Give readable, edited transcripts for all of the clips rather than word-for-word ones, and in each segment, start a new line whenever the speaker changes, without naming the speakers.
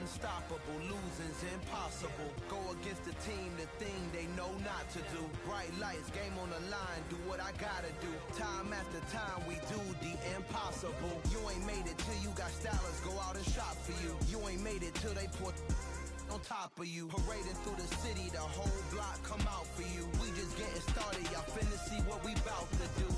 unstoppable, losing's impossible. Go against the team, the thing they know not to do. Bright lights, game on the line, do what I gotta do. Time after time, we do the impossible. You ain't made it till you got stylists go out and shop for you. You ain't made it till they put on top of you. Parading through the city, the whole block come out for you. We just getting started, y'all finna see what we bout to do.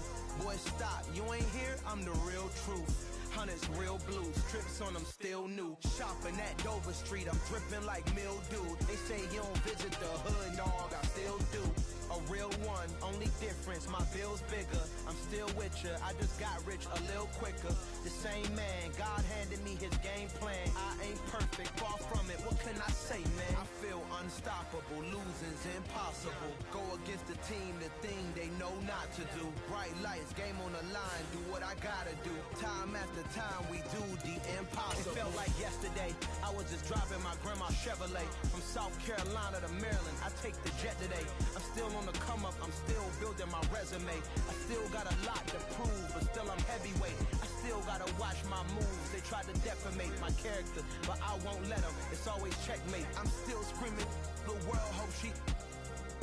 Boy, stop, you ain't here, I'm the real truth. Hundreds real blues, trips on them still new. Shopping at Dover Street, I'm dripping like mildew. They say you don't visit the hood, dog, I still do. A real one, only difference, my bill's bigger. I'm still with ya, I just got rich a little quicker. The same man, God handed me his game plan. I ain't perfect, far from it, what can I say, man? I feel unstoppable, losing's impossible. Go against the team, the thing they know not to do. Bright lights, game on the line, do what I gotta do. Time after time, we do the impossible. It felt like yesterday, I was just driving my grandma's Chevrolet. From South Carolina to Maryland, I take the jet today. I'm still on the come up, I'm still building my resume. I still got a lot to prove, but still I'm heavyweight. I still gotta watch my moves. They try to defamate my character, but I won't let them. It's always checkmate. I'm still screaming, the world hope she.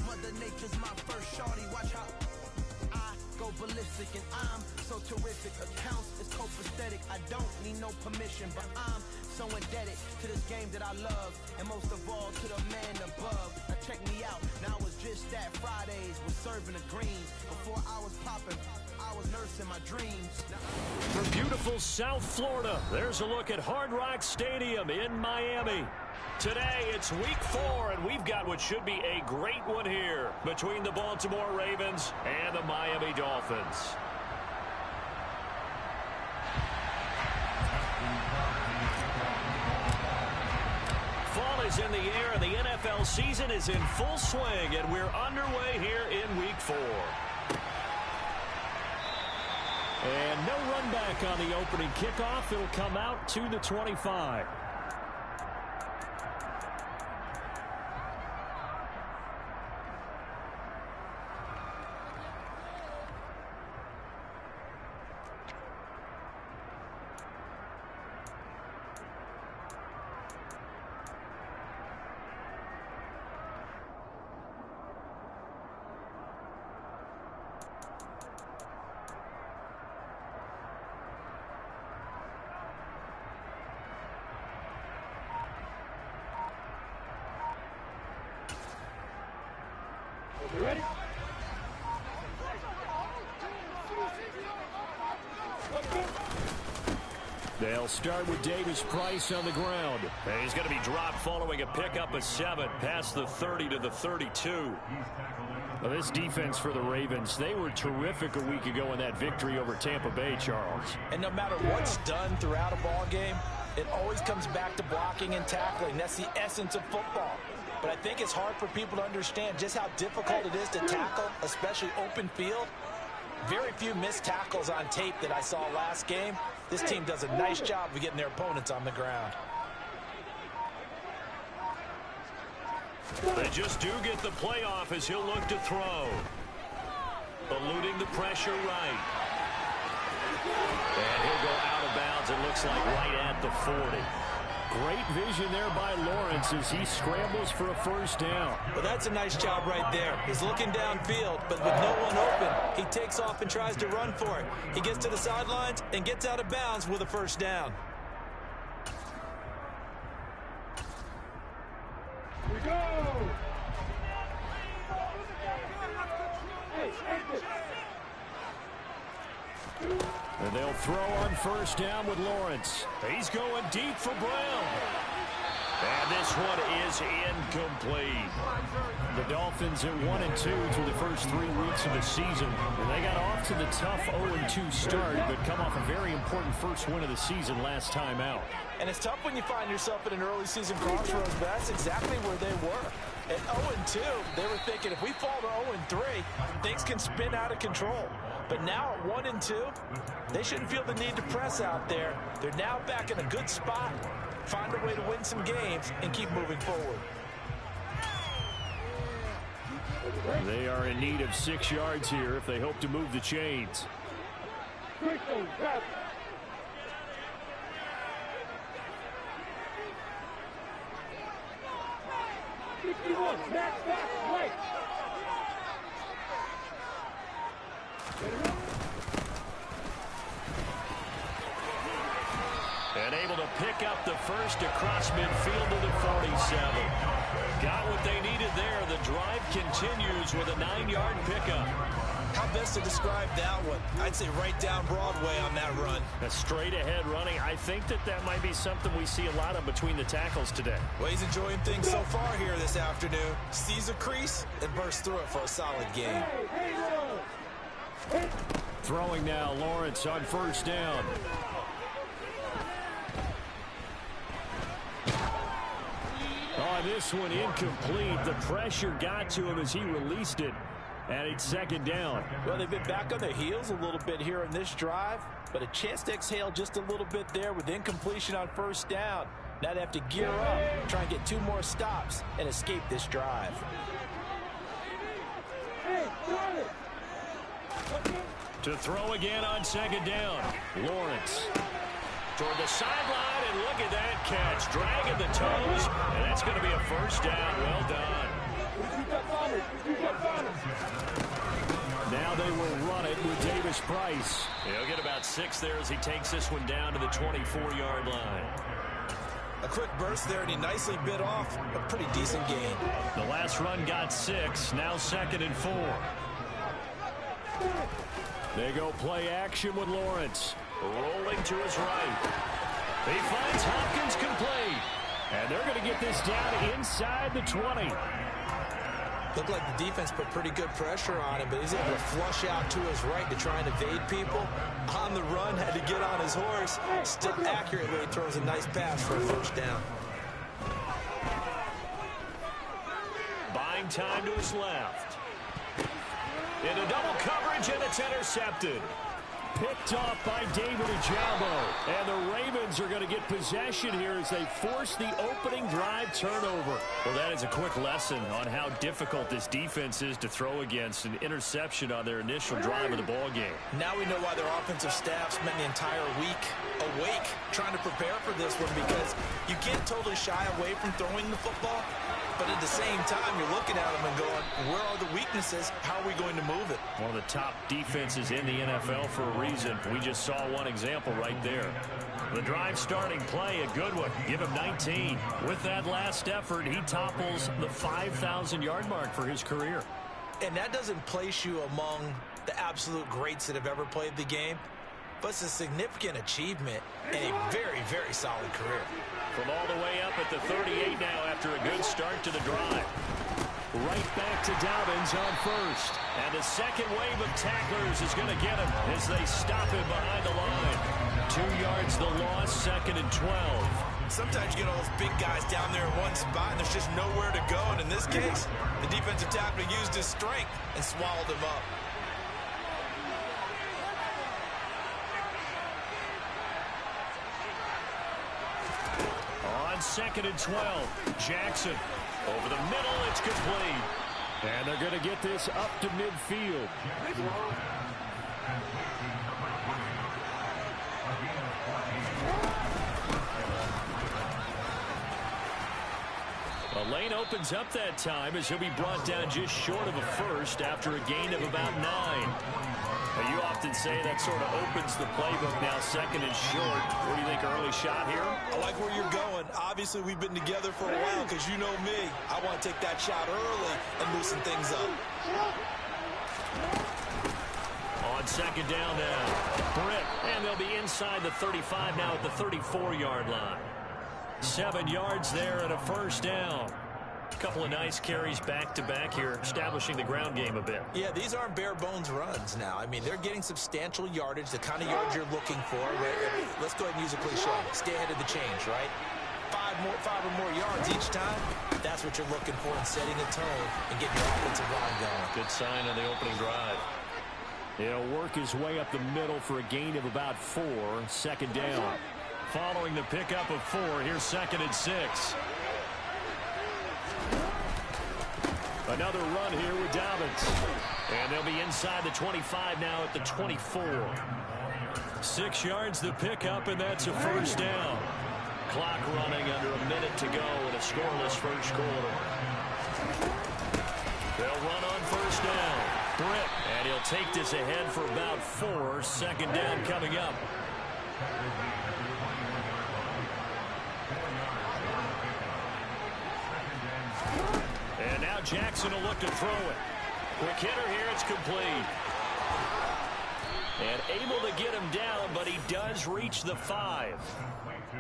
Mother Nature's my first shorty, watch how I go ballistic, and I'm so terrific. Accounts is copacetic, I don't need no permission, but I'm so indebted to this game that I love, and most of all to the man above. Now check me out, now it's just that Fridays was serving the greens. Before I was popping, I was nursing my dreams.
From beautiful South Florida, there's a look at Hard Rock Stadium in Miami. Today, it's week 4, and we've got what should be a great one here between the Baltimore Ravens and the Miami Dolphins. Fall is in the air, and the NFL season is in full swing, and we're underway here in week 4. And no run back on the opening kickoff. It'll come out to the 25.
You ready?
They'll start with Davis Price on the ground. And he's going to be dropped following a pickup of 7 past the 30 to the 32. Well, this defense for the Ravens, they were terrific a week ago in that victory over Tampa Bay, Charles.
And no matter what's done throughout a ball game, it always comes back to blocking and tackling. That's the essence of football. But I think it's hard for people to understand just how difficult it is to tackle, especially open field. Very few missed tackles on tape that I saw last game. This team does a nice job of getting their opponents on the ground.
They just do get the playoff as he'll look to throw. Eluding the pressure right. And he'll go out of bounds, it looks like right at the 40.
Great vision there by Lawrence as he scrambles for a first down.
Well, that's a nice job right there. He's looking downfield, but with no one open, he takes off and tries to run for it. He gets to the sidelines and gets out of bounds with a first down.
Here we go!
And they'll throw on first down with Lawrence. He's going deep for Brown.
And this one is incomplete.
The Dolphins at 1-2 through the first 3 weeks of the season. And they got off to the tough 0-2 start, but come off a very important first win of the season last time out.
And it's tough when you find yourself at an early season crossroads, but that's exactly where they were. At 0-2, they were thinking if we fall to 0-3, things can spin out of control. But now at 1-2, they shouldn't feel the need to press out there. They're now back in a good spot, find a way to win some games, and keep moving forward.
They are in need of 6 yards here if they hope to move the chains.
And able to pick up the first across midfield to the 47. Got what they needed there. The drive continues with a 9-yard pickup.
How best to describe that one? I'd say right down Broadway on that run.
A straight ahead running. I think that might be something we see a lot of between the tackles today.
Well, he's enjoying things so far here this afternoon. Sees a crease and bursts through it for a solid gain.
Throwing now, Lawrence on first down. Oh, this one incomplete. The pressure got to him as he released it. And it's second down.
Well, they've been back on their heels a little bit here in this drive, but a chance to exhale just a little bit there with incompletion on first down. Now they have to gear up, try and get 2 more stops, and escape this drive.
To throw again on second down. Lawrence toward the sideline, and look at that catch. Dragging the toes, and that's going to be a first down. Well done. Now they will run it with Davis Price. He'll get about 6 there as he takes this one down to the 24-yard line.
A quick burst there, and he nicely bit off a pretty decent gain.
The last run got 6. Now 2nd and 4. They go play action with Lawrence. Rolling to his right. He finds Hopkins complete. And they're going to get this down inside the 20.
Looked like the defense put pretty good pressure on him, but he's able to flush out to his right to try and evade people. On the run, had to get on his horse. Still accurately throws a nice pass for a first down.
Buying time to his left. Into double coverage, and it's intercepted. Picked off by David Ojabo. And the Ravens are going to get possession here as they force the opening drive turnover. Well, that is a quick lesson on how difficult this defense is to throw against. An interception on their initial drive of the ball game.
Now we know why their offensive staff spent the entire week awake trying to prepare for this one, because you can't totally shy away from throwing the football. But at the same time, you're looking at them and going, where are the weaknesses? How are we going to move it?
One of the top defenses in the NFL for a reason. We just saw one example right there. The drive starting play, a good one. Give him 19. With that last effort, he topples the 5,000-yard mark for his career.
And that doesn't place you among the absolute greats that have ever played the game, but it's a significant achievement and a very, very solid career.
From all the way up at the 38 now after a good start to the drive. Right back to Dobbins on first. And the second wave of tacklers is going to get him as they stop him behind the line. 2 yards the loss, 2nd and 12.
Sometimes you get all those big guys down there in one spot and there's just nowhere to go. And in this case, the defensive tackle used his strength and swallowed him up.
On 2nd and 12, Jackson over the middle, it's complete. And they're going to get this up to midfield. A lane opens up that time as he'll be brought down just short of a first after a gain of about 9. Now, you often say that sort of opens the playbook now, 2nd and short. What do you think, early shot here?
I like where you're going. Obviously, we've been together for a while because you know me. I want to take that shot early and loosen things up.
On 2nd down now, Britt, and they'll be inside the 35 now at the 34-yard line. 7 yards there and a first down. A couple of nice carries back-to-back here, establishing the ground game a bit.
Yeah, these aren't bare-bones runs now. I mean, they're getting substantial yardage, the kind of yards you're looking for. Right? Let's go ahead and use a cliche. Stay ahead of the change, right? 5 or more yards each time. That's what you're looking for in setting a tone and getting your offensive line going.
Good sign on the opening drive. He'll work his way up the middle for a gain of about 4, 2nd down. Following the pickup of 4, here's 2nd and 6. Another run here with Dobbins. And they'll be inside the 25 now at the 24. 6 yards the pickup, and that's a first down. Clock running under a minute to go, and a a scoreless first quarter. They'll run on first down. Britt, and he'll take this ahead for about 4. Second down coming up. And now Jackson will look to throw it. Quick hitter here, it's complete. And able to get him down, but he does reach the 5.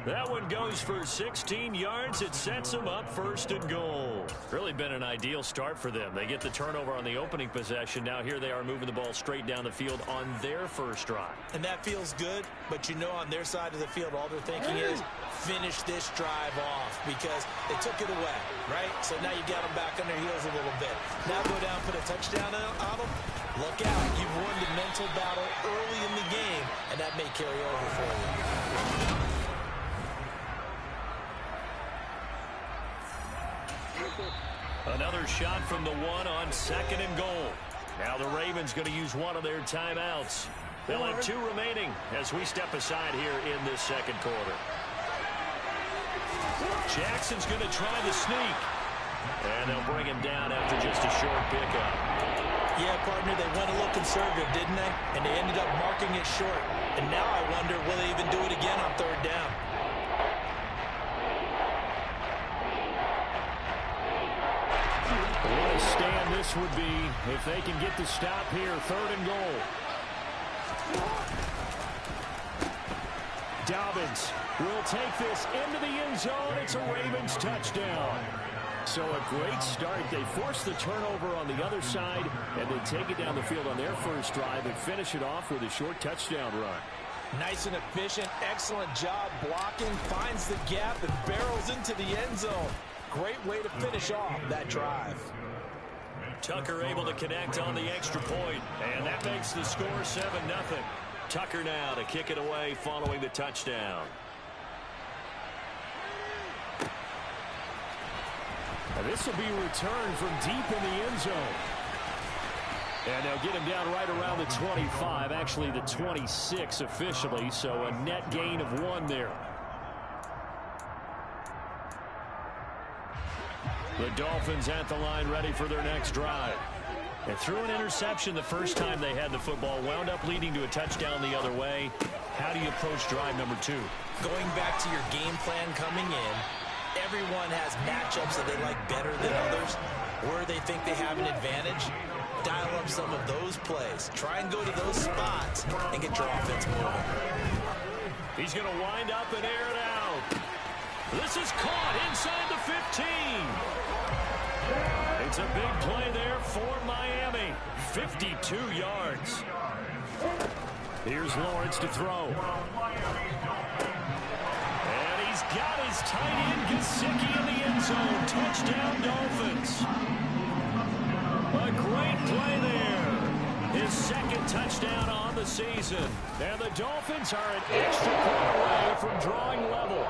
That one goes for 16 yards. It sets him up first and goal. Really been an ideal start for them. They get the turnover on the opening possession. Now here they are moving the ball straight down the field on their first drive.
And that feels good, but you know on their side of the field, all they're thinking is finish this drive off because they took it away, right? So now you got them back on their heels a little bit. Now go down, put a touchdown on them. Look out. You've won the mental battle early in the game, and that may carry over for you.
Another shot from the 1 on second and goal. Now the Ravens going to use one of their timeouts. They'll have 2 remaining as we step aside here in this second quarter. Jackson's going to try the sneak. And they'll bring him down after just a short pickup.
Yeah, partner, they went a little conservative, didn't they? And they ended up marking it short. And now I wonder, will they even do it again on third down?
What a stand this would be if they can get the stop here. Third and goal. Dobbins will take this into the end zone. It's a Ravens touchdown. So a great start. They force the turnover on the other side, and they take it down the field on their first drive and finish it off with a short touchdown run.
Nice and efficient. Excellent job blocking. Finds the gap and barrels into the end zone. Great way to finish off that drive.
Tucker able to connect on the extra point, and that makes the score 7-0. Tucker now to kick it away following the touchdown.
And this will be returned from deep in the end zone. And they'll get him down right around the 25, actually the 26 officially, so a net gain of 1 there. The Dolphins at the line ready for their next drive. They threw an interception the first time they had the football, wound up leading to a touchdown the other way. How do you approach drive number 2?
Going back to your game plan coming in, everyone has matchups that they like better than others, where they think they have an advantage. Dial up some of those plays. Try and go to those spots and get your offense moving.
He's going to wind up and air it out. This is caught inside the 15. It's a big play there for Miami. 52 yards. Here's Lawrence to throw. And he's got his tight end Gesicki in the end zone. Touchdown Dolphins. A great play there. His second touchdown on the season. And the Dolphins are an extra point away from drawing level.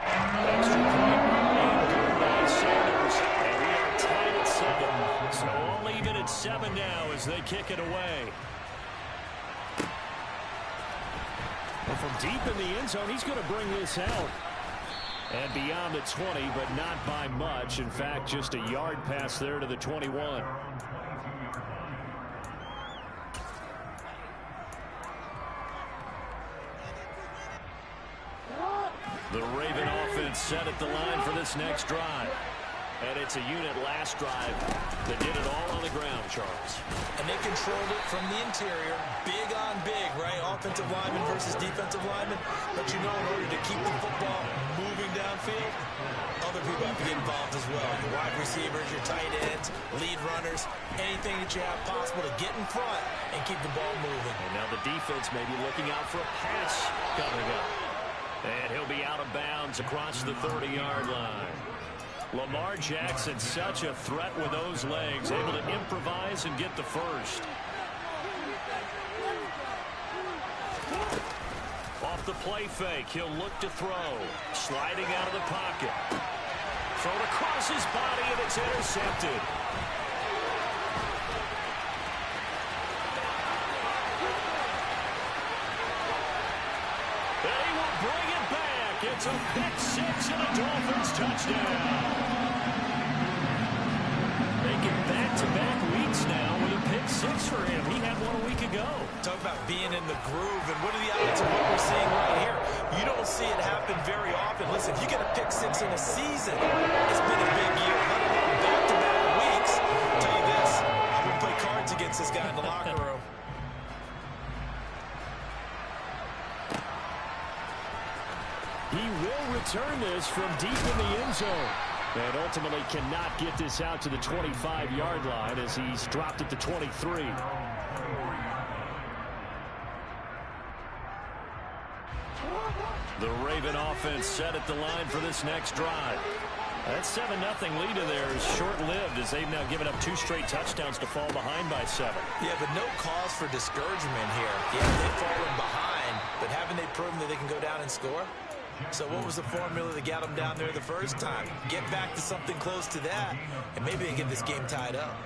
Extra point being good by Sanders. And we are tied at 7. So all even at 7 now as they kick it away. Well, from deep in the end zone, he's going to bring this out. And beyond the 20, but not by much. In fact, just a yard pass there to the 21. The Raven offense set at the line for this next drive. And it's a unit last drive that did it all on the ground, Charles.
And they controlled it from the interior. Big on big, right? Offensive lineman versus defensive lineman. But you know, in order to keep the football moving downfield, other people have to get involved as well. Your wide receivers, your tight ends, lead runners, anything that you have possible to get in front and keep the ball moving.
And now the defense may be looking out for a pass coming up. And he'll be out of bounds across the 30-yard line. Lamar Jackson, such a threat with those legs, able to improvise and get the first. Off the play fake, he'll look to throw. Sliding out of the pocket. Thrown across his body, and it's intercepted. They will bring it back. It's a pick 6 and a Dolphins
touchdown. Making back-to-back weeks now with a pick six for him. He had one a week ago.
Talk about being in the groove, and what are the odds of what we're seeing right here? You don't see it happen very often. Listen, if you get a pick six in a season, it's been a big year. Let alone back-to-back weeks. I'll tell you this, I would play cards against this guy in the locker room.
He will return this from deep in the end zone. And ultimately cannot get this out to the 25-yard line as he's dropped at the 23. The Raven offense set at the line for this next drive. That 7-0 lead of theirs is short-lived as they've now given up 2 straight touchdowns to fall behind by 7.
Yeah, but no cause for discouragement here. Yeah, they've fallen behind, but haven't they proven that they can go down and score? So what was the formula that got them down there the first time? Get back to something close to that, and maybe they get this game tied up.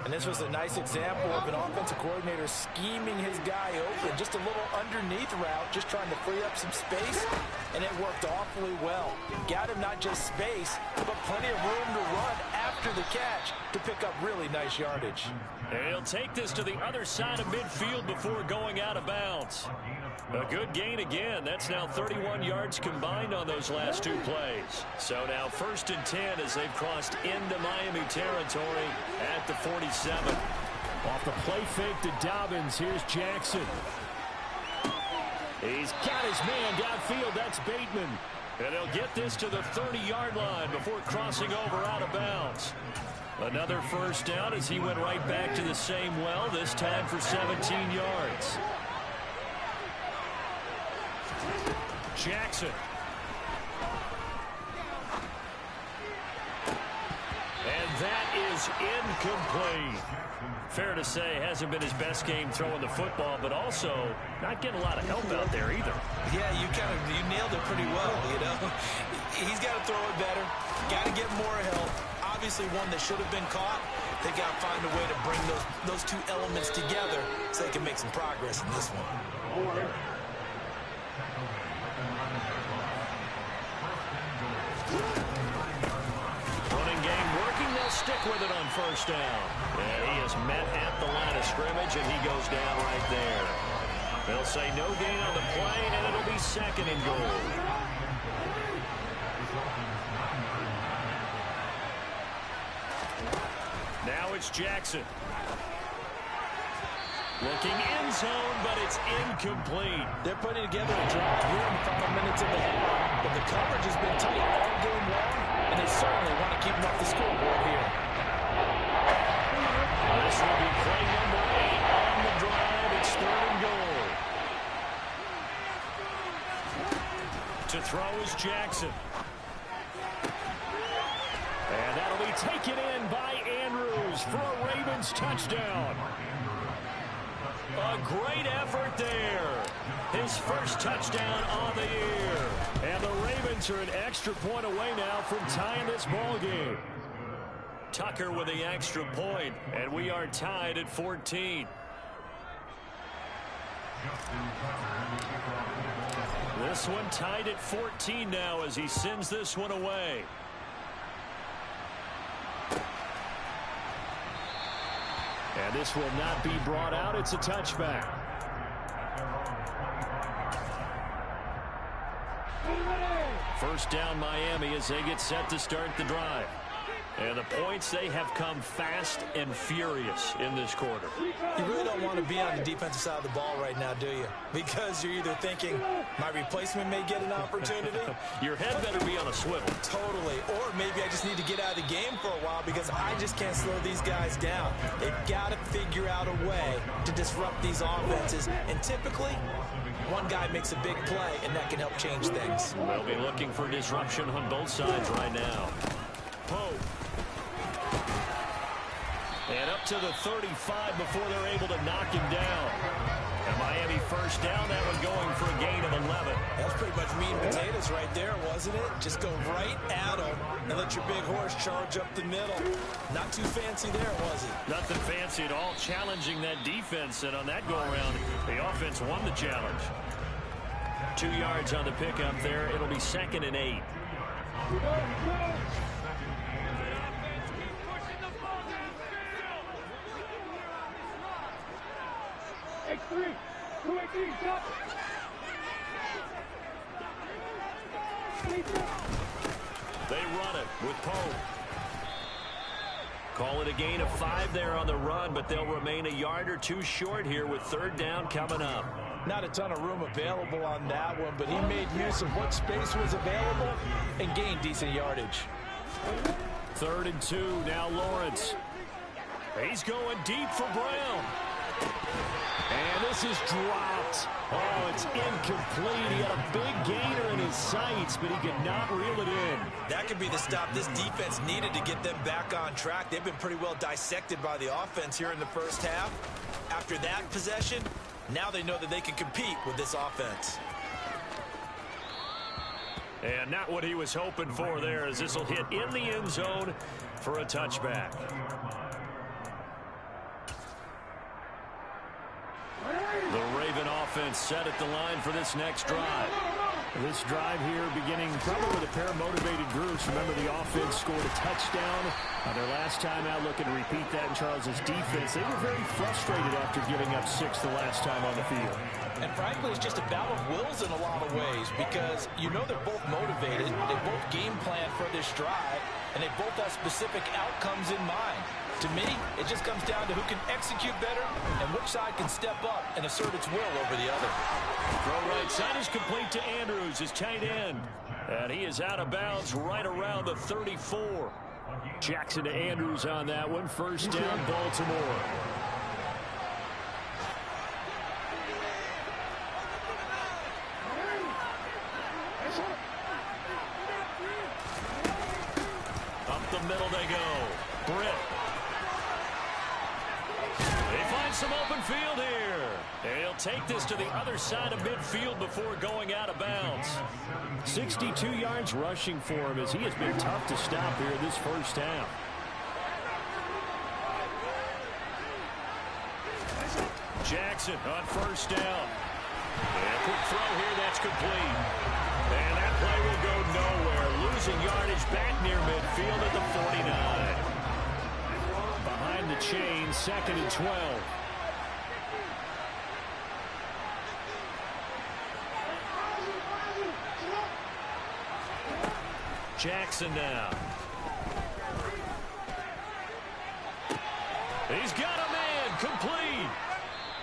And this was a nice example of an offensive coordinator scheming his guy open. Just a little underneath route, just trying to free up some space, and it worked awfully well. Got him not just space, but plenty of room to run after the catch to pick up really nice yardage.
And he'll take this to the other side of midfield before going out of bounds. A good gain again. That's now 31 yards combined on those last 2 plays. So now 1st and 10 as they've crossed into Miami territory at the 47. Off the play fake to Dobbins. Here's Jackson. He's got his man downfield. That's Bateman. And they'll get this to the 30-yard line before crossing over out of bounds. Another first down as he went right back to the same well, this time for 17 yards. Jackson. And that is incomplete. Fair to say, hasn't been his best game throwing the football, but also not getting a lot of help out there either.
Yeah, you nailed it pretty well, you know. He's got to throw it better. Got to get more help. Obviously one that should have been caught. They got to find a way to bring those 2 elements together so they can make some progress in this one.
Running game working. They'll stick with it on first down. And he is met at the line of scrimmage, and he goes down right there. They'll say no gain on the play, and it'll be 2nd and goal. Now it's Jackson. Looking end zone, but it's incomplete.
They're putting together a drive here in the final minutes of the half, but the coverage has been tight all game long, and they certainly want to keep them off the scoreboard here.
This will be play number 8 on the drive. It's 3rd and goal. To throw is Jackson. And that'll be taken in by Andrews for a Ravens touchdown. A great effort there. His first touchdown on the year. And the Ravens are an extra point away now from tying this ball game. Tucker with the extra point, and we are tied at 14. This one tied at 14 now as he sends this one away. And this will not be brought out. It's a touchback. First down Miami as they get set to start the drive. And the points, they have come fast and furious in this quarter.
You really don't want to be on the defensive side of the ball right now, do you? Because you're either thinking, my replacement may get an opportunity.
Your head better be on a swivel.
Totally. Or maybe I just need to get out of the game for a while because I just can't slow these guys down. They've got to figure out a way to disrupt these offenses. And typically, one guy makes a big play, and that can help change things.
They'll be looking for disruption on both sides right now. Poe. And up to the 35 before they're able to knock him down. And Miami first down, that one going for a gain of 11.
That was pretty much meat and potatoes right there, wasn't it? Just go right at him and let your big horse charge up the middle. Not too fancy there, was it?
Nothing fancy at all, challenging that defense. And on that go-around, the offense won the challenge. 2 yards on the pickup there. It'll be 2nd and 8.
They run it with Pope. Call it a gain of 5 there on the run, but they'll remain a yard or two short here with third down coming up.
Not a ton of room available on that one, but he made use of what space was available and gained decent yardage.
3rd and 2, now Lawrence. He's going deep for Brown. And this is dropped. Oh, it's incomplete. He had a big gainer in his sights, but he could not reel it in.
That could be the stop this defense needed to get them back on track. They've been pretty well dissected by the offense here in the first half. After that possession, now they know that they can compete with this offense.
And not what he was hoping for there, as this will hit in the end zone for a touchback. The Raven offense set at the line for this next drive. This drive here beginning probably with a pair of motivated groups. Remember, the offense scored a touchdown on their last time out. Looking to repeat that in Charles's defense. They were very frustrated after giving up 6 the last time on the field.
And frankly, it's just a battle of wills in a lot of ways, because you know they're both motivated. They both game plan for this drive, and they both have specific outcomes in mind. To me, it just comes down to who can execute better and which side can step up and assert its will over the other.
Throw right side is complete to Andrews, his tight end. And he is out of bounds right around the 34. Jackson to Andrews on that one. First down, Baltimore. Up the middle they go. Britt. Some open field here. He'll take this to the other side of midfield before going out of bounds. 62 yards rushing for him, as he has been tough to stop here this first half. Jackson on first down. And a quick throw here, that's complete. And that play will go nowhere. Losing yardage back near midfield at the 49. Behind the chain, 2nd and 12. Jackson now. He's got a man, complete.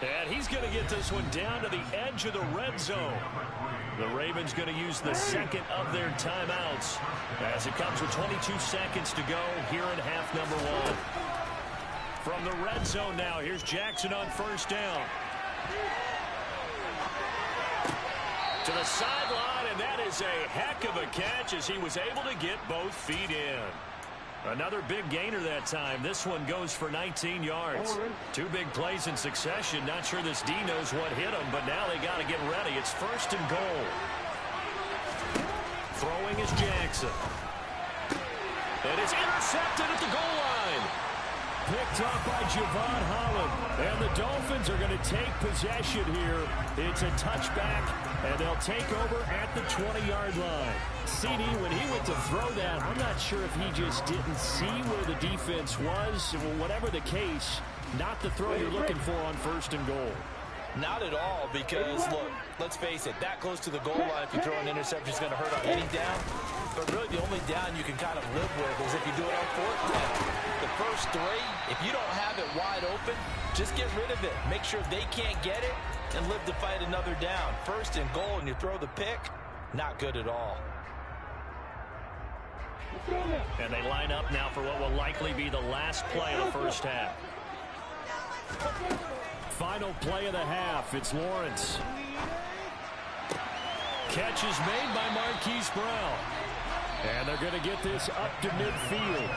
And he's going to get this one down to the edge of the red zone. The Ravens going to use the second of their timeouts as it comes with 22 seconds to go here in half number 1. From the red zone now, here's Jackson on first down. To the sideline, and that is a heck of a catch as he was able to get both feet in. Another big gainer that time. This one goes for 19 yards. 2 big plays in succession. Not sure this D knows what hit him, but now they got to get ready. It's 1st and goal. Throwing is Jackson. And it's intercepted at the goal line. Picked up by Javon Holland. And the Dolphins are going to take possession here. It's a touchback, and they'll take over at the 20-yard line. CD, when he went to throw that, I'm not sure if he just didn't see where the defense was. Whatever the case, not the throw you're looking for on 1st and goal.
Not at all, because, look, let's face it, that close to the goal line, if you throw an interception, is going to hurt on any down. But really, the only down you can kind of live with is if you do it on 4th down. The first 3, if you don't have it wide open, just get rid of it. Make sure they can't get it and live to fight another down. 1st and goal, and you throw the pick, not good at all.
And they line up now for what will likely be the last play of the first half. Final play of the half. It's Lawrence. Catch is made by Marquise Brown. And they're going to get this up to midfield.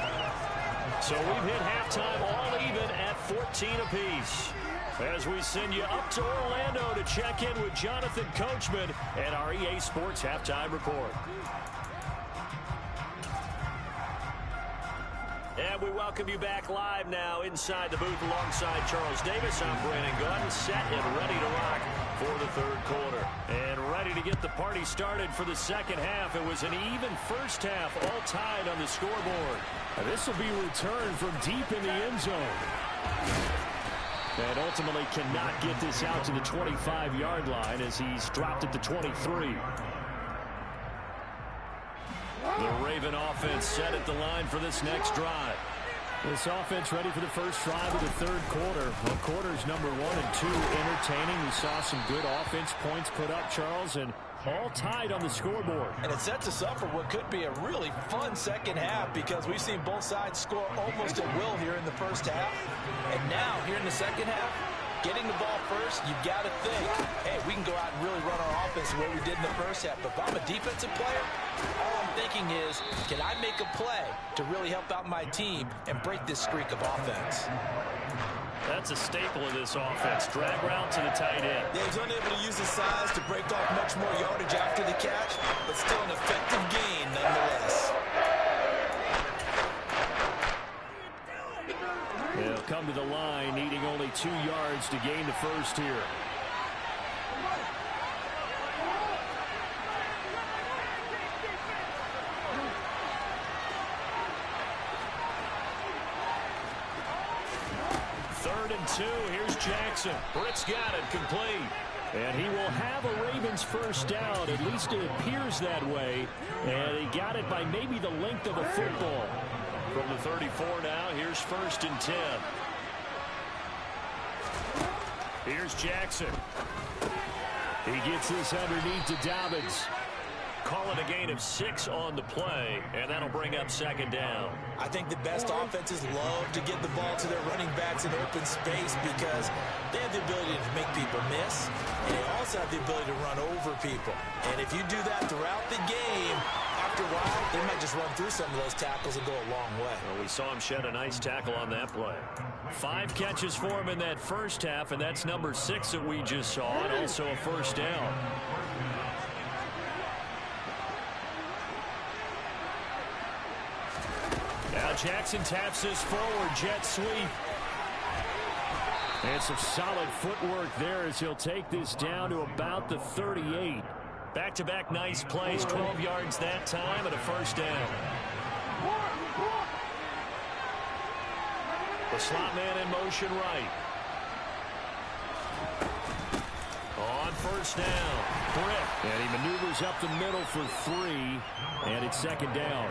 So we've hit halftime all even at 14 apiece. As we send you up to Orlando to check in with Jonathan Coachman and our EA Sports Halftime Report. And we welcome you back live now inside the booth alongside Charles Davis. I'm Brandon Gaudin, set and ready to rock for the third quarter. And ready to get the party started for the second half. It was an even first half, all tied on the scoreboard.
This will be returned from deep in the end zone. And ultimately cannot get this out to the 25-yard line as he's dropped at the 23.
The Raven offense set at the line for this next drive.
This offense ready for the first drive of the third quarter. Well, quarters number 1 and 2 entertaining. We saw some good offense points put up, Charles, and all tied on the scoreboard.
And it sets us up for what could be a really fun second half because we've seen both sides score almost at will here in the first half. And now, here in the second half, getting the ball first, you've got to think, hey, we can go out and really run our offense the way we did in the first half. But if I'm a defensive player, all I'm thinking is, can I make a play to really help out my team and break this streak of offense?
That's a staple of this offense. Drag route to the tight end.
Yeah, he's unable to use his size to break off much more yardage after the catch, but still an effective gain nonetheless.
They'll come to the line, needing only 2 yards to gain the first here.
Third and 2. Here's Jackson. Britt's got it complete.
And he will have a Ravens first down. At least it appears that way. And he got it by maybe the length of a football.
From the 34 now, here's first and 10. Here's Jackson.
He gets this underneath to Dobbins.
Call it a gain of 6 on the play, and that'll bring up second down.
I think the best offenses love to get the ball to their running backs in open space because they have the ability to make people miss, and they also have the ability to run over people. And if you do that throughout the game, after a while, they might just run through some of those tackles and go a long way.
Well, we saw him shed a nice tackle on that play. 5 catches for him in that first half, and that's number 6 that we just saw, and also a first down. Now Jackson taps this forward, jet sweep.
And some solid footwork there as he'll take this down to about the 38.
Back-to-back nice plays, 12 yards that time and a first down. The slot man in motion right. On first down, Britt.
And he maneuvers up the middle for 3, and it's second down.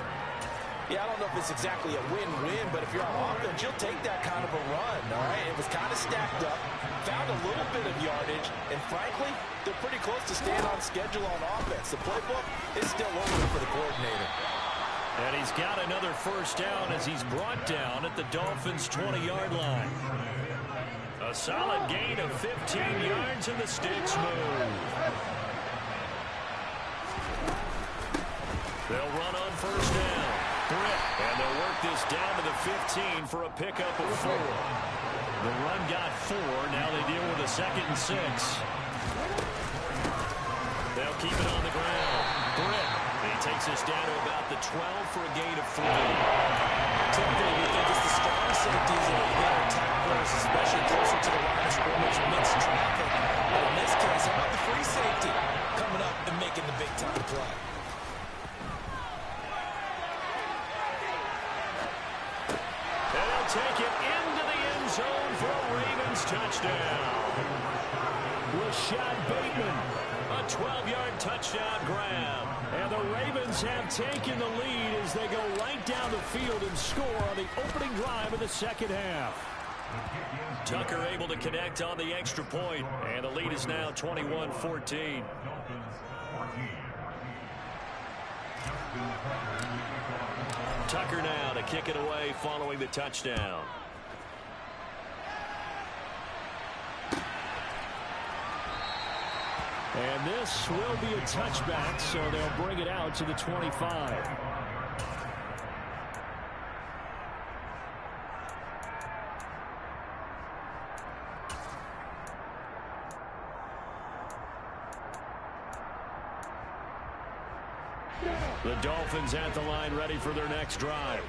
Yeah, I don't know if it's exactly a win-win, but if you're on offense, you'll take that kind of a run, all right? It was kind of stacked up, found a little bit of yardage, and frankly, they're pretty close to staying on schedule on offense. The playbook is still open for the coordinator.
And he's got another first down as he's brought down at the Dolphins' 20-yard line. A solid gain of 15 yards, and the sticks move. They'll run on first down. And they'll work this down to the 15 for a pickup of 4. The run got 4. Now they deal with a 2nd and 6. They'll keep it on the ground. Britt. He takes us down to about the 12 for a gain of 3.
Typically, we think it's the strong safeties that are better tacklers, especially closer to the line of scrimmage amidst traffic. But in this case, how about the free safety coming up and making the big-time play?
Take it into the end zone for a Ravens touchdown.
Rashad Bateman.
A 12-yard touchdown grab.
And the Ravens have taken the lead as they go right down the field and score on the opening drive of the second half.
Tucker able to connect on the extra point, and the lead is now 21-14. Tucker now to kick it away following the touchdown.
And this will be a touchback, so they'll bring it out to the 25. The Dolphins at the line ready for their next drive.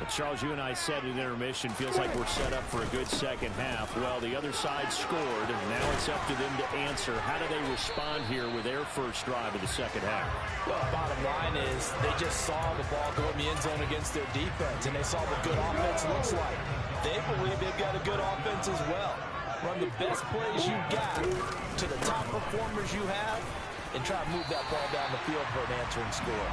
Charles, you and I said at intermission, feels like we're set up for a good second half. Well, the other side scored, and now it's up to them to answer. How do they respond here with their first drive of the second half?
Well, bottom line is they just saw the ball go in the end zone against their defense, and they saw what good offense looks like. They believe they've got a good offense as well. Run the best plays you got to the top performers you have, and try to move that ball down the field for an answering score.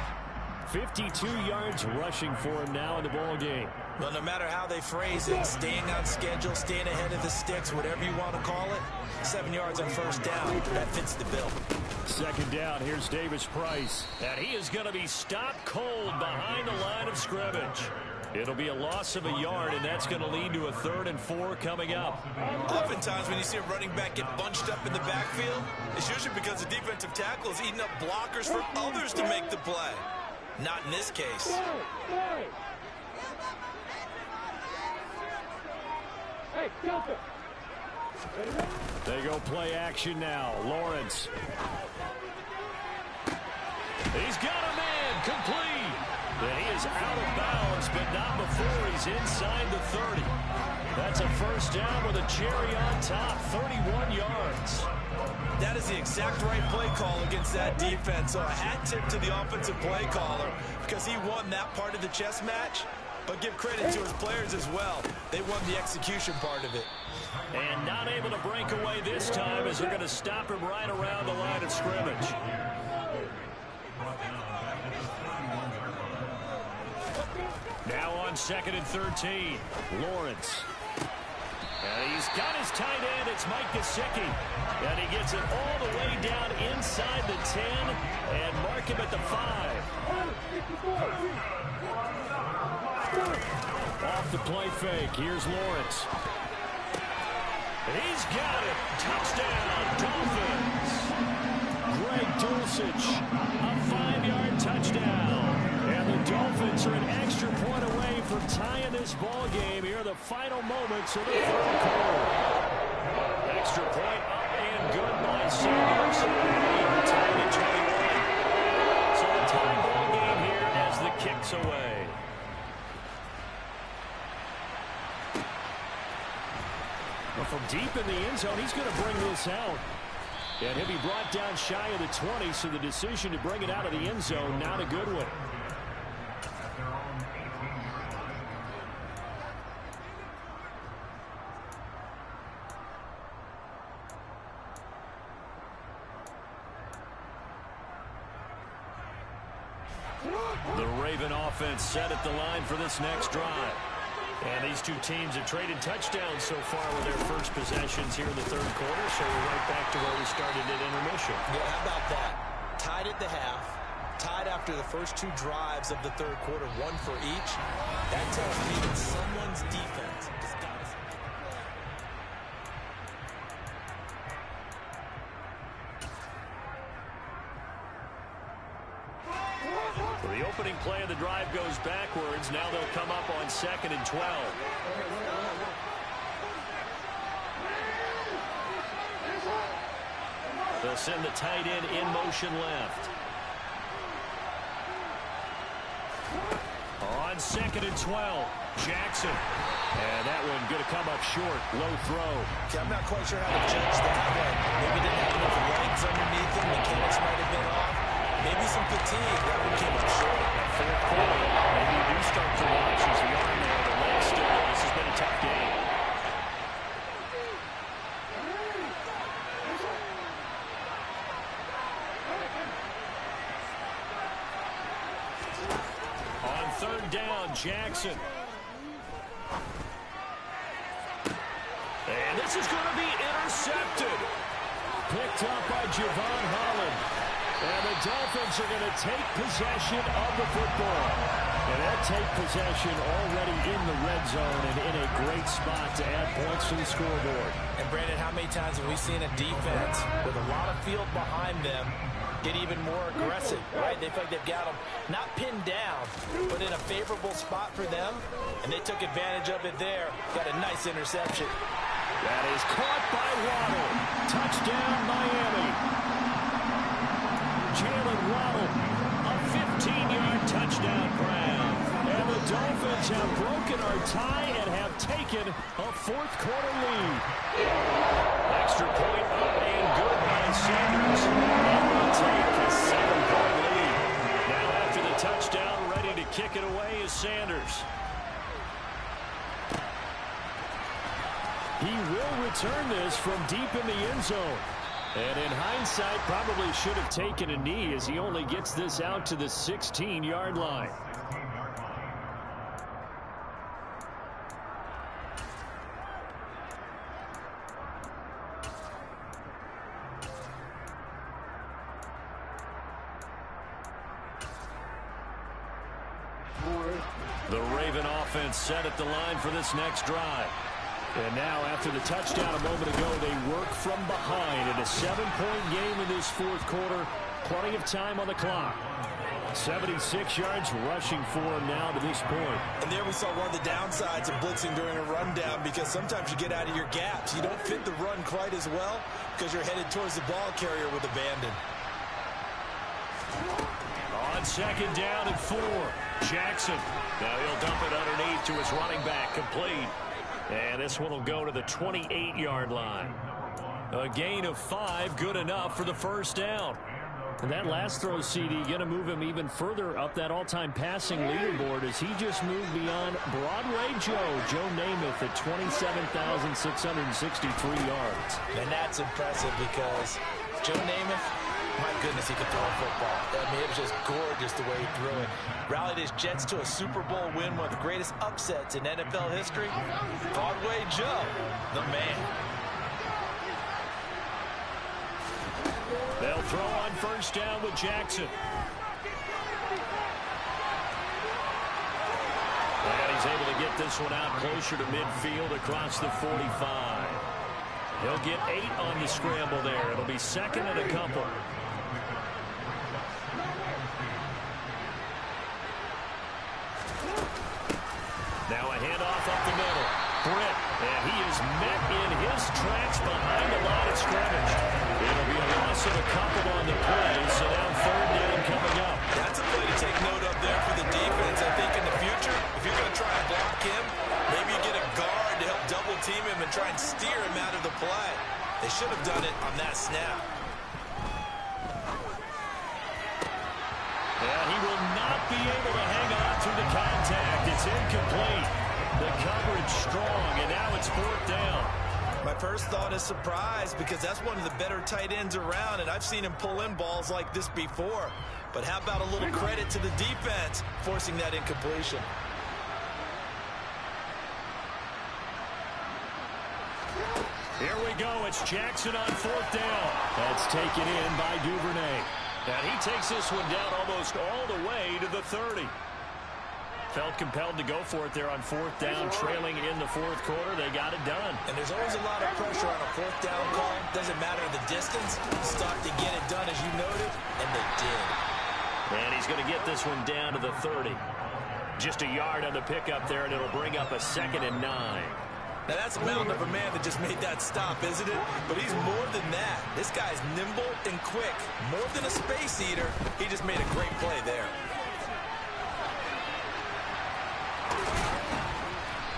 52 yards rushing for him now in the ball game.
Well, no matter how they phrase it, staying on schedule, staying ahead of the sticks, whatever you want to call it, 7 yards on first down, that fits the bill.
Second down, here's Davis Price. And he is going to be stopped cold behind the line of scrimmage. It'll be a loss of a yard, and that's going to lead to a 3rd and 4 coming up.
Oftentimes when you see a running back get bunched up in the backfield, it's usually because the defensive tackle is eating up blockers for others to make the play. Not in this case.
They go play action now. Lawrence. He's got a man complete. And he is out of bounds, but not before he's inside the 30. That's a first down with a cherry on top, 31 yards.
That is the exact right play call against that defense. So a hat tip to the offensive play caller because he won that part of the chess match. But give credit to his players as well. They won the execution part of it.
And not able to break away this time as they're going to stop him right around the line of scrimmage. Now on 2nd and 13, Lawrence. And he's got his tight end. It's Mike Gesicki. And he gets it all the way down inside the 10 and mark him at the 5. Off the play fake. Here's Lawrence. And he's got it. Touchdown, Dolphins. Greg Dulcich, a 5-yard touchdown. And the Dolphins are an extra point away from tying this ball game here in the final moments of the 3rd quarter. Extra point up and good by Sanders. Tied at 21. So a tie ball game here as the kick's away. Well, from deep in the end zone, he's going to bring this out. And he'll be brought down shy of the 20, so the decision to bring it out of the end zone, not a good one. The Raven offense set at the line for this next drive. And these two teams have traded touchdowns so far with their first possessions here in the 3rd quarter, so we're right back to where we started at intermission.
Yeah, how about that? Tied at the half, tied after the first 2 drives of the 3rd quarter, 1 for each. That tells me that someone's defense has got us.
The opening play of the drive goes backwards. Now they'll come up on 2nd and 12. They'll send the tight end in motion left. On 2nd and 12, Jackson. And that one going to come up short. Low throw.
Okay, I'm not quite sure how to judge that one. Maybe didn't have enough legs underneath him. Mechanics might have been off. Maybe some fatigue. That one came up short. 4th quarter.
Maybe you do start to watch as the arm there. The legs still. This has been a tough game. On 3rd down, Jackson. And this is going to be intercepted. Picked up by Javon Holland. And the Dolphins are going to take possession of the football. And that take possession already in the red zone and in a great spot to add points to the scoreboard.
And Brandon, how many times have we seen a defense with a lot of field behind them get even more aggressive, right? They feel like they've got them not pinned down, but in a favorable spot for them. And they took advantage of it there. Got a nice interception.
That is caught by Waddle. Touchdown, Miami. Jalen Waddle, a 15-yard touchdown grab. And the Dolphins Ravens have broken our tie and have taken a fourth-quarter lead.
Extra point up and good by Sanders. And we'll take a 7-point lead. Now after the touchdown, ready to kick it away is Sanders.
He will return this from deep in the end zone. And in hindsight, probably should have taken a knee as he only gets this out to the 16-yard line.
The Raven offense set at the line for this next drive.
And now, after the touchdown a moment ago, they work from behind in a 7-point game in this fourth quarter. Plenty of time on the clock. 76 yards rushing for him now to this point.
And there we saw one of the downsides of blitzing during a rundown, because sometimes you get out of your gaps. You don't fit the run quite as well because you're headed towards the ball carrier with abandon.
On second down and 4, Jackson. Now he'll dump it underneath to his running back, complete. And this one will go to the 28-yard line. A gain of 5, good enough for the first down.
And that last throw, CD, going to move him even further up that all-time passing leaderboard as he just moved beyond Broadway Joe Namath at 27,663 yards.
And that's impressive because Joe Namath, my goodness, he could throw a football. I mean, it was just gorgeous the way he threw it. Rallied his Jets to a Super Bowl win, one of the greatest upsets in NFL history. Broadway Joe, the man.
They'll throw on first down with Jackson. And he's able to get this one out closer to midfield across the 45. He'll get 8 on the scramble there. It'll be second and a couple. Now a handoff up the middle. Britt, and he is met in his tracks behind the line of scrimmage. It'll be a loss of a couple on the play, so now third down coming up.
That's a play to take note of there for the defense. I think in the future, if you're going to try and block him, maybe you get a guard to help double team him and try and steer him out of the play. They should have done it on that snap.
And he will not be able to hang on through the contact. It's incomplete. The coverage strong, and now it's fourth down.
My first thought is surprise, because that's one of the better tight ends around, and I've seen him pull in balls like this before. But how about a little credit to the defense forcing that incompletion?
Here we go. It's Jackson on fourth down.
That's taken in by Duvernay.
And he takes this one down almost all the way to the 30. Felt compelled to go for it there on fourth down, trailing in the fourth quarter. They got it done.
And there's always a lot of pressure on a fourth down call. Doesn't matter the distance. Stop to get it done, as you noted, and they did.
And he's going to get this one down to the 30. Just a yard on the pickup there, and it'll bring up a 2nd and 9.
Now, that's a mountain of a man that just made that stop, isn't it? But he's more than that. This guy's nimble and quick. More than a space eater. He just made a great play there.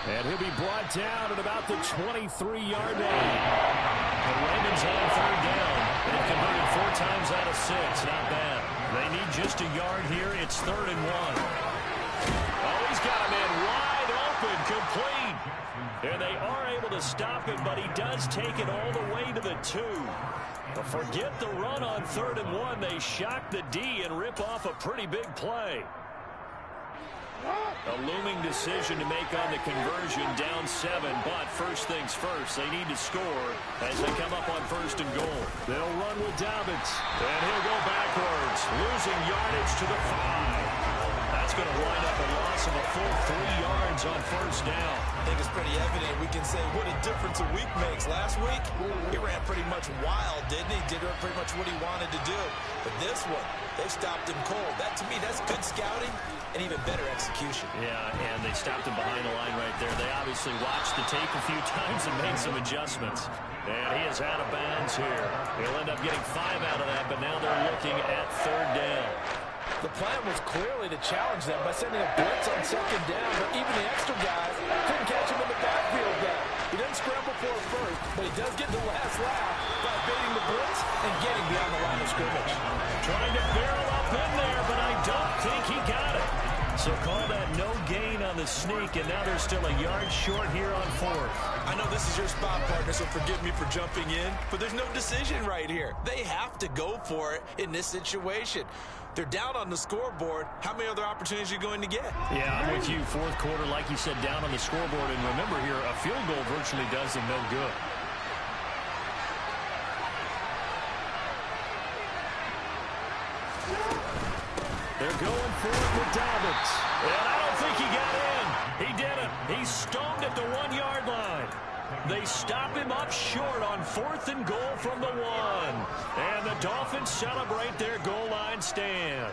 And he'll be brought down at about the 23-yard line. The Ravens on third down.
They've converted 4 times out of 6. Not bad. They need just a yard here. It's 3rd and 1. Oh, he's got him in wide open, complete. And they are able to stop him, but he does take it all the way to the 2. But forget the run on 3rd and 1. They shock the D and rip off a pretty big play. A looming decision to make on the conversion, down 7, but first things first, they need to score as they come up on 1st and goal.
They'll run with Dobbins.
And he'll go backwards, losing yardage to the 5. That's going to wind up a loss of a full 3 yards on first down.
I think it's pretty evident. We can say what a difference a week makes. Last week, he ran pretty much wild, didn't he? Did pretty much what he wanted to do. But this one, they stopped him cold. That, to me, that's good scouting and even better execution.
Yeah, and they stopped him behind the line right there. They obviously watched the tape a few times and made some adjustments. And he is out of bounds here. He'll end up getting 5 out of that, but now they're looking at 3rd down.
The plan was clearly to challenge them by sending a blitz on 2nd down, but even the
on the sneak, and now they're still a yard short here on fourth.
I know this is your spot, partner, so forgive me for jumping in, but there's no decision right here. They have to go for it in this situation. They're down on the scoreboard. How many other opportunities are you going to get?
Yeah, I'm with you. Fourth quarter, like you said, down on the scoreboard. And remember here, a field goal virtually does them no good. They're going for it with Dobbins. And I don't think he got in. He didn't. He's stoned at the 1-yard line. They stop him up short on 4th and goal from the 1. And the Dolphins celebrate their goal line stand.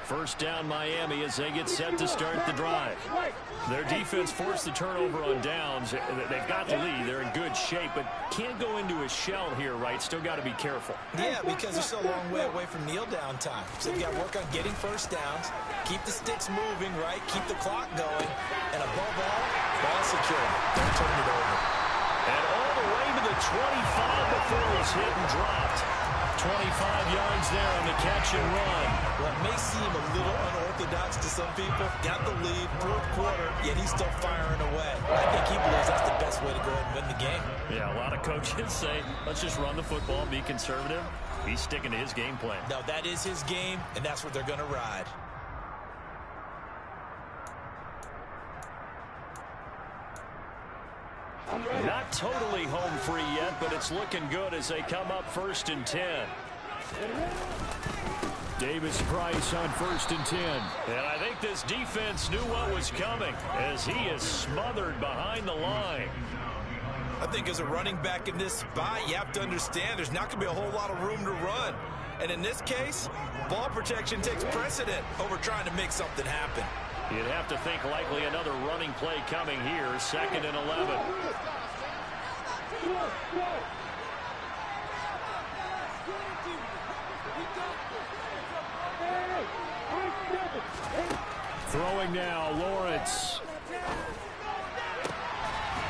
First down Miami as they get set to start the drive. Their defense forced the turnover on downs. They've got the lead. They're in good shape, but can't go into a shell here, right? Still got to be careful.
Yeah, because they're still a long way away from kneel down time. So they've got to work on getting first downs, keep the sticks moving, right? Keep the clock going, and above all, ball secure. Don't turn it over.
And all the way to the 25 before he's hit and dropped. 25 yards there on the catch and run.
Well, it may seem a little unorthodox to some people. Got the lead, fourth quarter, yet he's still firing away. I think he believes that's the best way to go ahead and win the game.
Yeah, a lot of coaches say, let's just run the football and be conservative. He's sticking to his game plan.
No, that is his game, and that's what they're going to ride.
Not totally home free yet, but it's looking good as they come up 1st and 10. Davis Price on 1st and 10. And I think this defense knew what was coming as he is smothered behind the line.
I think as a running back in this spot, you have to understand there's not going to be a whole lot of room to run. And in this case, ball protection takes precedent over trying to make something happen.
You'd have to think likely another running play coming here, 2nd and 11. Throwing now, Lawrence.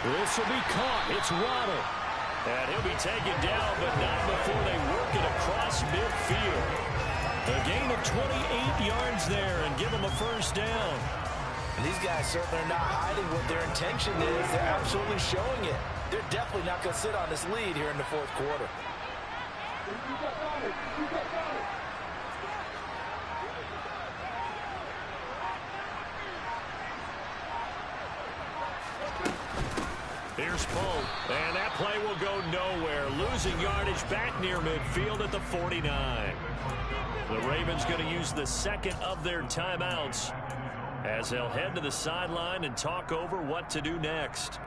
This will be caught. It's Waddle. And he'll be taken down, but not before they work it across midfield. A gain of 28 yards there and give them a first down.
And these guys certainly are not hiding what their intention is. They're absolutely showing it. They're definitely not going to sit on this lead here in the fourth quarter. Here's Poe, and that play will go nowhere. Losing yardage back near midfield at the 49. The Ravens going to use the second of their timeouts as they'll head to the sideline and talk over what to do next.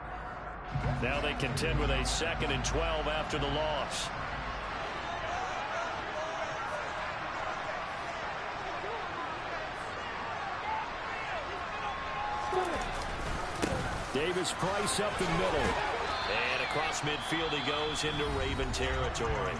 Now they contend with a 2nd and 12 after the loss. Davis Price up the middle. And across midfield he goes into Raven territory.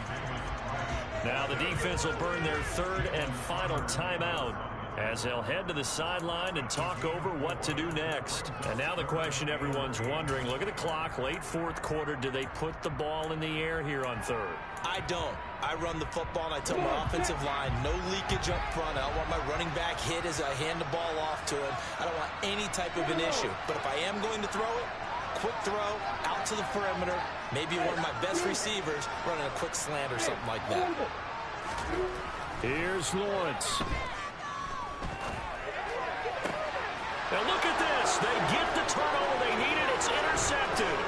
Now the defense will burn their 3rd and final timeout as they'll head to the sideline and talk over what to do next. And now the question everyone's wondering, look at the clock, late 4th quarter, do they put the ball in the air here on 3rd? I don't. I run the football and I tell my offensive line, no leakage up front. I don't want my running back hit as I hand the ball off to him. I don't want any type of an issue. But if I am going to throw it, quick throw, out to the perimeter, maybe one of my best receivers running a quick slant or something like that.
Here's Lawrence. Now look at this. They get the turnover they needed. It's intercepted.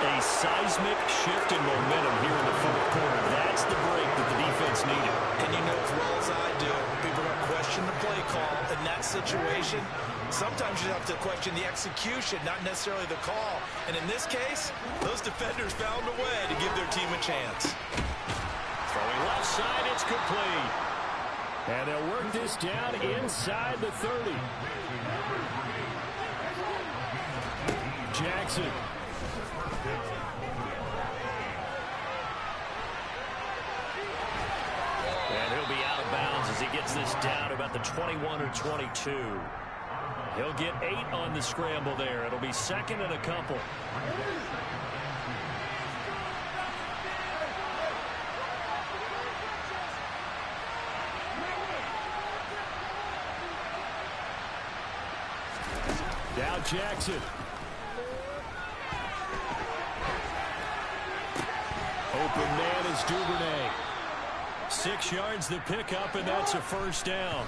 A seismic shift in momentum here in the 4th quarter. That's the break that the defense needed. And you know as well as I do, people don't question the play call in that situation. Sometimes you have to question the execution, not necessarily the call. And in this case, those defenders found a way to give their team a chance. Throwing left side, it's complete. And they'll work this down inside the 30. Jackson. And he'll be out of bounds as he gets this down about the 21 or 22. He'll get 8 on the scramble there. It'll be 2nd and a couple.
Now Jackson. Open man is Duvernay.
6 yards the pickup, and that's a first down.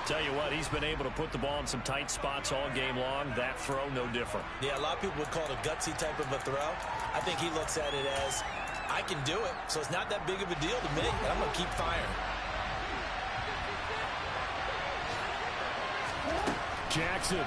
Tell you what, he's been able to put the ball in some tight spots all game long. That throw, no different.
Yeah, a lot of people would call it a gutsy type of a throw. I think he looks at it as, I can do it, so it's not that big of a deal to me, and I'm going to keep firing.
Jackson.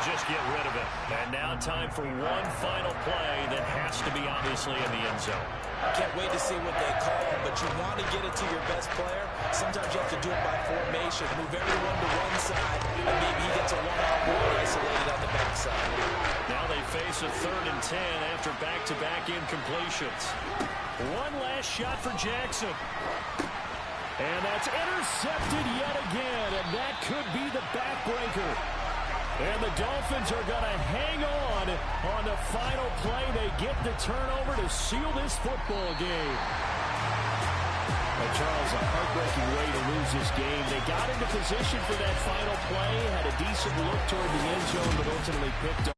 Just get rid of it. And now time for one final play that has to be obviously in the end zone.
I can't wait to see what they call, but you want to get it to your best player. Sometimes you have to do it by formation. Move everyone to one side, and maybe he gets a one-on-one isolated on the backside.
Now they face a 3rd and 10 after back-to-back incompletions.
One last shot for Jackson. And that's intercepted yet again, and that could be the backbreaker. And the Dolphins are going to hang on the final play. They get the turnover to seal this football game. Well, Charles, a heartbreaking way to lose this game. They got into position for that final play, had a decent look toward the end zone, but ultimately picked up.